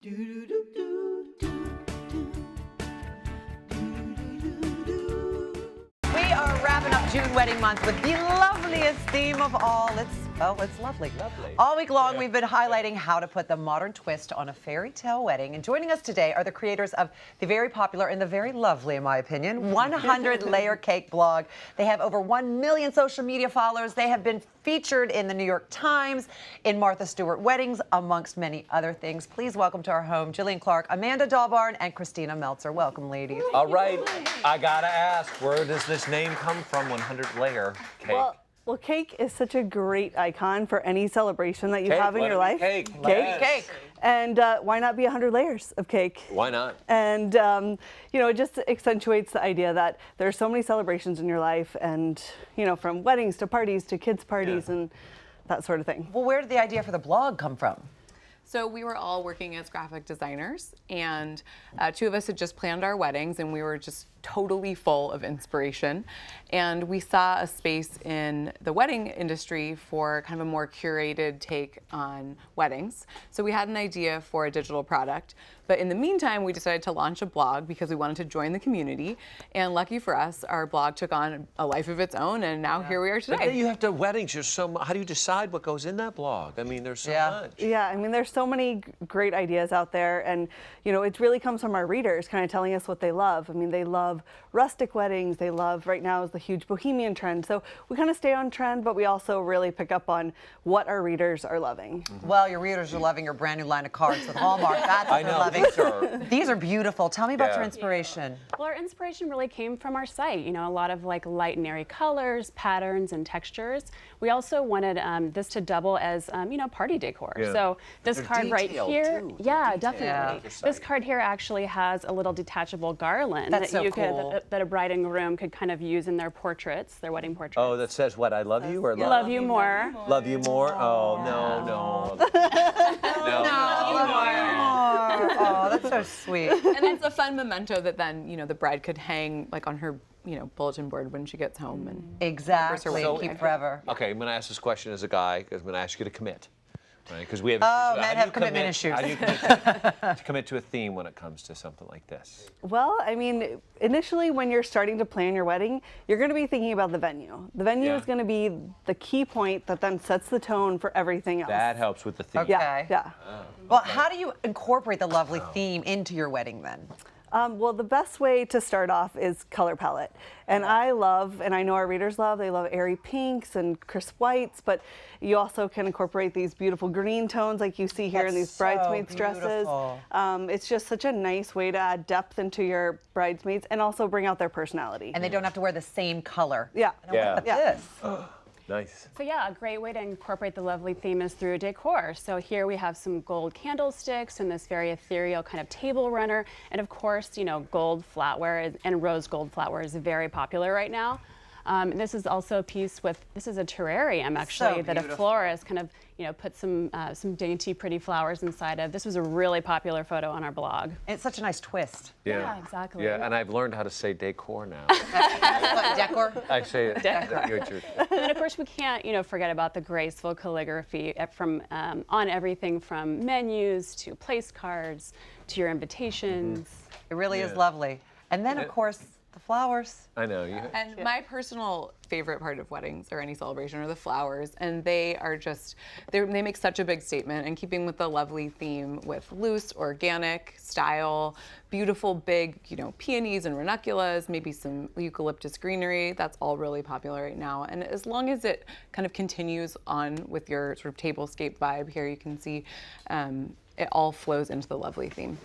We are wrapping up June wedding month with the loveliest theme of all. It's lovely. Lovely. All week long, we've been highlighting how to put the modern twist on a fairy tale wedding. And joining us today are the creators of the very popular and the very lovely, in my opinion, 100 Layer Cake blog. They have over 1 million social media followers. They have been featured in the New York Times, in Martha Stewart weddings, amongst many other things. Please welcome to our home, Jillian Clark, Amanda Dawbarn, and Kristina Meltzer. Welcome, ladies. All right, I gotta ask, where does this name come from, 100 Layer Cake? Well, cake is such a great icon for any celebration that you have in your life. Cake. Cake. And why not be 100 layers of cake? Why not? And, it just accentuates the idea that there are so many celebrations in your life and, from weddings to parties to kids' parties and that sort of thing. Well, where did the idea for the blog come from? So we were all working as graphic designers, and two of us had just planned our weddings, and we were just totally full of inspiration. And we saw a space in the wedding industry for kind of a more curated take on weddings. So we had an idea for a digital product. But in the meantime, we decided to launch a blog because we wanted to join the community. And lucky for us, our blog took on a life of its own, and now here we are today. But then you have to weddings. There's so much. How do you decide what goes in that blog? I mean, there's so much. Yeah, I mean, there's so many great ideas out there, and it really comes from our readers, kind of telling us what they love. I mean, they love rustic weddings. They love, right now is the huge bohemian trend. So we kind of stay on trend, but we also really pick up on what our readers are loving. Well, your readers are loving your brand new line of cards with Hallmark. That's what they're loving. These are beautiful. Tell me about your inspiration. Well, our inspiration really came from our site. A lot of light and airy colors, patterns, and textures. We also wanted this to double as, party decor. Yeah. So this card right here, too. definitely. Yeah. This card here actually has a little detachable garland That's that so cool. that a bride and groom could kind of use in their portraits, their wedding portraits. Oh, that says what? I love you or Love you more. Love you more? Oh, no. Oh, that's so sweet. And it's a fun memento that then, the bride could hang like on her, bulletin board when she gets home. And Exactly. So- Keep forever. Okay, I'm going to ask this question as a guy, because I'm going to ask you to commit. Right? Because we have. Men have commitment issues. How do you commit to a theme when it comes to something like this? Well, I mean, initially when you're starting to plan your wedding, you're going to be thinking about the venue. The venue is going to be the key point that then sets the tone for everything else. That helps with the theme. Okay. Yeah. Well, how do you incorporate the lovely theme into your wedding then? Well, the best way to start off is color palette. And I love, and I know our readers love, they love airy pinks and crisp whites, but you also can incorporate these beautiful green tones like you see here in these bridesmaids dresses. It's just such a nice way to add depth into your bridesmaids and also bring out their personality. And they don't have to wear the same color. Yeah. Look at this. Nice. So a great way to incorporate the lovely theme is through decor. So here we have some gold candlesticks and this very ethereal kind of table runner. And of course, gold flatware and rose gold flatware is very popular right now. This is also a piece with, this is a terrarium actually, that a florist kind of, put some dainty pretty flowers inside of. This was a really popular photo on our blog. It's such a nice twist. Yeah, exactly. Yeah, and I've learned how to say decor now. Decor? I say it. Decor. Mm-hmm. And then of course we can't, forget about the graceful calligraphy from on everything from menus to place cards to your invitations. It really is lovely. And then, of course, the flowers. I know. And my personal favorite part of weddings or any celebration are the flowers, and they are just, they make such a big statement, and keeping with the lovely theme with loose, organic style, beautiful big, peonies and ranunculus, maybe some eucalyptus greenery. That's all really popular right now. And as long as it kind of continues on with your sort of tablescape vibe here, you can see it all flows into the lovely theme.